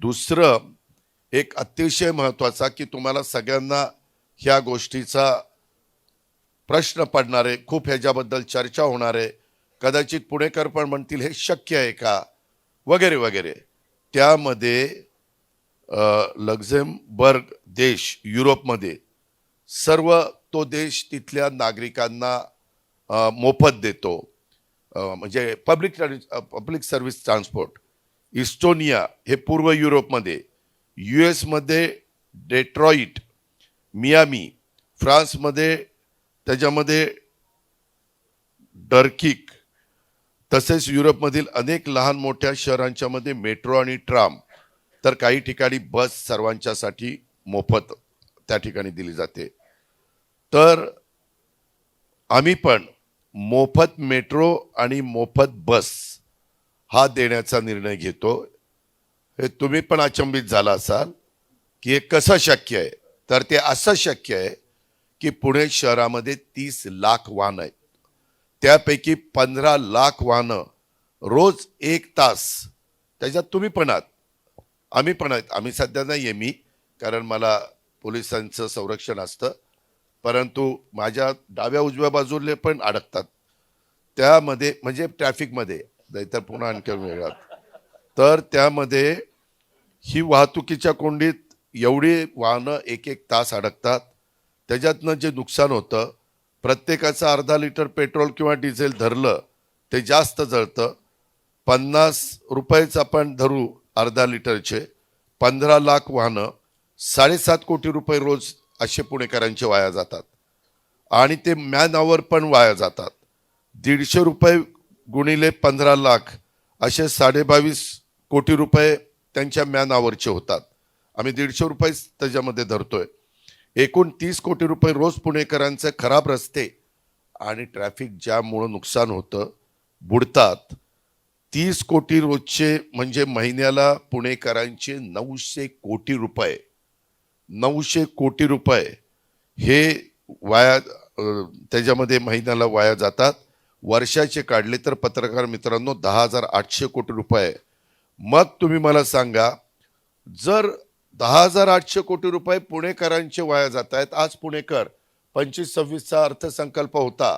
दुसरं एक अतिशय महत्त्वाचा की तुम्हाला सगळ्यांना ह्या गोष्टीचा प्रश्न पडणार आहे, खूप ह्याच्याबद्दल चर्चा होणार आहे. कदाचित पुणेकर पण म्हणतील हे शक्य आहे का, वगैरे वगैरे. त्यामध्ये लक्झेमबर्ग देश युरोपमध्ये सर्व तो देश तिथल्या नागरिकांना मोफत देतो. म्हणजे पब्लिक सर्व्हिस ट्रान्सपोर्ट. इस्टोनिया हे पूर्व युरोपमध्ये, US मध्ये डेट्रॉईट, मियामी, फ्रान्समध्ये त्याच्यामध्ये डर्किक, तसेच युरोपमधील अनेक लहान मोठ्या शहरांच्या मध्ये मेट्रो आणि ट्राम, तर काही ठिकाणी बस सर्वांच्यासाठी मोफत त्या ठिकाणी दिली जाते. तर आम्ही पण मोफत मेट्रो आणि मोफत बस हा देण्याचा निर्णय घेतो. हे तुम्ही पण अचंबित झाला असाल की हे कसं शक्य आहे. तर ते असं शक्य आहे की पुणे शहरामध्ये 30 लाख वाहन आहेत. त्यापैकी 15 लाख वाहनं रोज 1 तास, त्याच्यात तुम्ही पण आहात, आम्ही पण आहेत. आम्ही सध्या नाही आहे मी, कारण मला पोलिसांचं संरक्षण असतं, परंतु माझ्या डाव्या उजव्या बाजूला पण अडकतात त्यामध्ये, म्हणजे ट्रॅफिकमध्ये, नाहीतर पुन्हा आणखी वेगळा. तर त्यामध्ये ही वाहतुकीच्या कोंडीत एवढी वाहनं 1-1 तास अडकतात. त्याच्यातनं जे नुकसान होतं, प्रत्येकाचं अर्धा लिटर पेट्रोल किंवा डिझेल धरलं ते जास्त जळतं. 50 रुपयेच आपण धरू अर्धा लिटरचे, 15 लाख वाहनं, 7.5 कोटी रुपये रोज असे पुणेकरांचे वाया जातात. आणि ते मॅन आवर पण वाया जातात. 150 रुपये गुणिले 15 लाख असे 22.5 कोटी रुपये त्यांच्या मॅन आवरचे होतात. आम्ही 150 रुपये त्याच्यामध्ये धरतोय. एकूण 30 कोटी रुपये रोज पुणेकरांचे खराब रस्ते आणि ट्रॅफिक जॅममुळे नुकसान होतं, बुडतात. 30 कोटी रोजचे म्हणजे महिन्याला पुणेकरांचे 900 कोटी रुपये, 900 कोटी रुपये हे वाया त्याच्यामध्ये महिन्याला वाया जातात. वर्षाचे काढले तर पत्रकार मित्रांनो 10,800 कोटी रुपये. मग तुम्ही मला सांगा, जर 10,800 कोटी रुपये पुणेकरांचे वाया जात आहेत. आज पुणेकर 25-26चा अर्थसंकल्प होता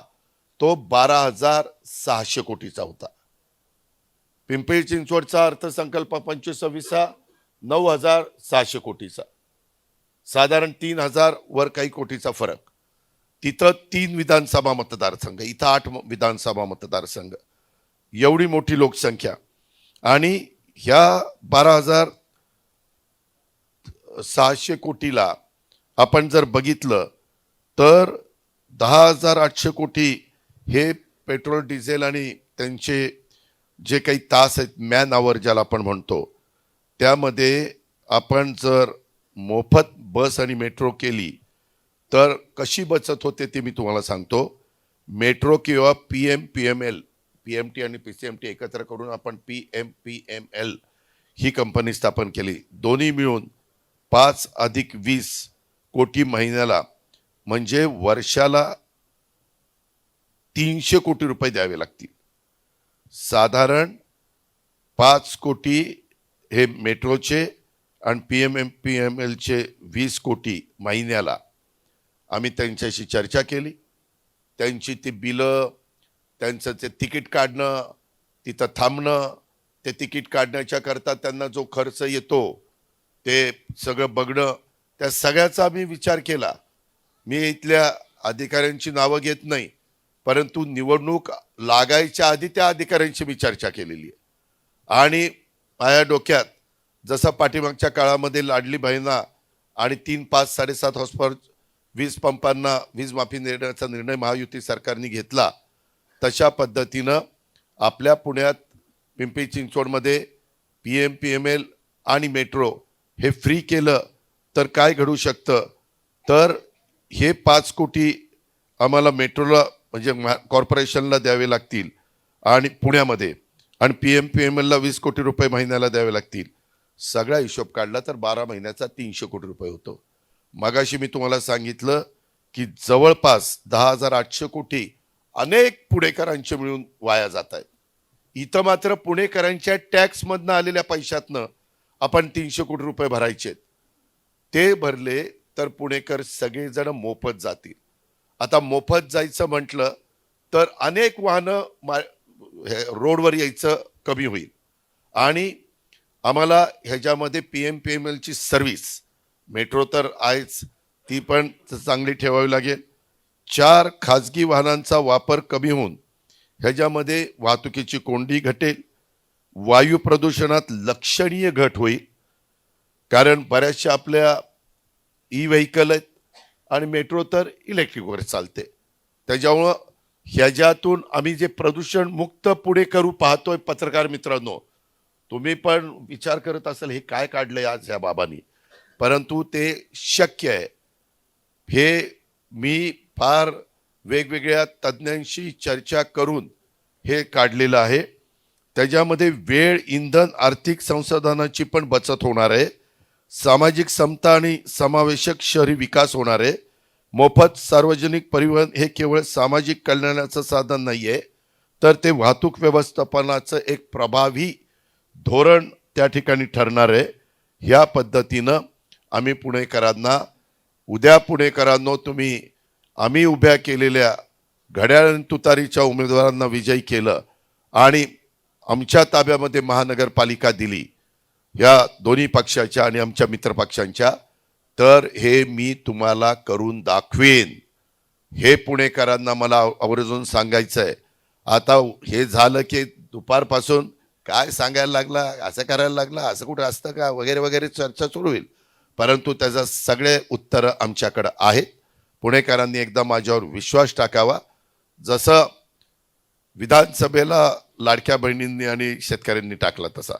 तो 12,600 कोटीचा होता. पिंपरी चिंचवडचा अर्थसंकल्प 25-26चा 9,600 कोटीचा, साधारण 3,000 वर काही कोटीचा फरक. तिथं 3 विधानसभा मतदारसंघ, इथं 8 विधानसभा मतदारसंघ, एवढी मोठी लोकसंख्या. आणि ह्या 12,600 कोटीला आपण जर बघितलं तर 10,800 कोटी हे पेट्रोल डिझेल आणि त्यांचे जे काही तास आहेत, मॅन आवर ज्याला आपण म्हणतो, त्यामध्ये आपण जर मोफत बस आणि मेट्रो केली तर कशी बचत होते ते मी तुम्हाला सांगतो. मेट्रो किंवा PMPML, PMT आणि PCMT एकत्र करून आपण PMPML ही कंपनी स्थापन केली. दोन्ही मिळून 5 अधिक 20 कोटी महिन्याला, म्हणजे वर्षाला 300 कोटी रुपये द्यावे लागतील. साधारण 5 कोटी हे मेट्रोचे आणि PMPMLचे 20 कोटी महिन्याला. आम्ही त्यांच्याशी चर्चा केली. त्यांची ती बिलं, त्यांचं ते तिकीट काढणं, तिथं थांबणं, ते तिकीट काढण्याच्या करता त्यांना जो खर्च येतो ते सगळं बघणं, त्या सगळ्याचा आम्ही विचार केला. मी इथल्या अधिकाऱ्यांची नावं घेत नाही, परंतु निवडणूक लागायच्या आधी त्या अधिकाऱ्यांची मी चर्चा केलेली आहे. आणि माझ्या डोक्यात जसं पाठीमागच्या काळामध्ये लाडली बहिणा आणि 3, 5, 7.5 हॉर्सपावर वीज पंपांना वीज माफी देण्याचा निर्णय महायुती सरकारने घेतला, तशा पद्धतीनं आपल्या पुण्यात पिंपरी चिंचवडमध्ये PMPML आणि मेट्रो हे फ्री केलं तर काय घडू शकतं. तर हे 5 कोटी आम्हाला मेट्रोला म्हणजे कॉर्पोरेशनला द्यावे लागतील आणि पुण्यामध्ये, आणि PMPMLला 20 कोटी रुपये महिन्याला द्यावे लागतील. सगळा हिशोब काढला तर 12 महिन्याचा 300 कोटी रुपये होतो. मगाशी मी तुम्हाला सांगितलं की जवळपास 10,800 कोटी अनेक पुणेकरांचे मिळून वाया जात आहेत. इथं मात्र पुणेकरांच्या टॅक्समधनं आलेल्या पैशातनं आपण 300 कोटी रुपये भरायचे, ते भरले तर पुणेकर सगळेजण मोफत जातील. आता मोफत जायचं म्हटलं तर अनेक वाहनं रोडवर यायचं कमी होईल आणि आम्हाला ह्याच्यामध्ये PM-PML ची सर्व्हिस, मेट्रो तर आहेच, ती पण चांगली ठेवावी लागेल. 4 खाजगी वाहनांचा वापर कमी होऊन ह्याच्यामध्ये वाहतुकीची कोंडी घटेल, वायू प्रदूषणात लक्षणीय घट होईल. कारण बऱ्याचशा आपल्या व्हेकल आहेत आणि मेट्रो तर इलेक्ट्रिकवर चालते. त्याच्यामुळं ह्याच्यातून आम्ही जे प्रदूषण मुक्त पुढे करू पाहतोय, पत्रकार मित्रांनो, तुम्ही पण विचार करत असाल हे काय काढलंय आज या बाबांनी, परंतु ते शक्य आहे. हे मी फार वेगवेगळ्या तज्ज्ञांशी चर्चा करून हे काढलेलं आहे. त्याच्यामध्ये वेळ, इंधन, आर्थिक संसाधनाची पण बचत होणार आहे. सामाजिक समता आणि समावेशक शहरी विकास होणार आहे. मोफत सार्वजनिक परिवहन हे केवळ सामाजिक कल्याणाचं साधन नाहीये, तर ते वाहतूक व्यवस्थापनाचं एक प्रभावी धोरण त्या ठिकाणी ठरणार आहे. ह्या पद्धतीनं आम्ही पुणेकरांना, उद्या पुणेकरांनो, तुम्ही आम्ही उभ्या केलेल्या घड्याळ आणि तुतारीच्या उमेदवारांना विजयी केलं आणि आमच्या ताब्यामध्ये महानगरपालिका दिली, या दोन्ही पक्षाच्या आणि आमच्या मित्रपक्षांच्या, तर हे मी तुम्हाला करून दाखवेन. हे पुणेकरांना मला आवर्जून सांगायचं आहे. आता हे झालं की दुपारपासून काय सांगायला लागला, असं करायला लागला, असं कुठं असतं का, वगैरे वगैरे चर्चा सुरू होईल, परंतु त्याचं सगळे उत्तरं आमच्याकडं आहेत. पुणेकरांनी एकदा माझ्यावर विश्वास टाकावा. जसं विधानसभेला लाडक्या बहिणींनी आणि शेतकऱ्यांनी टाकला तसा.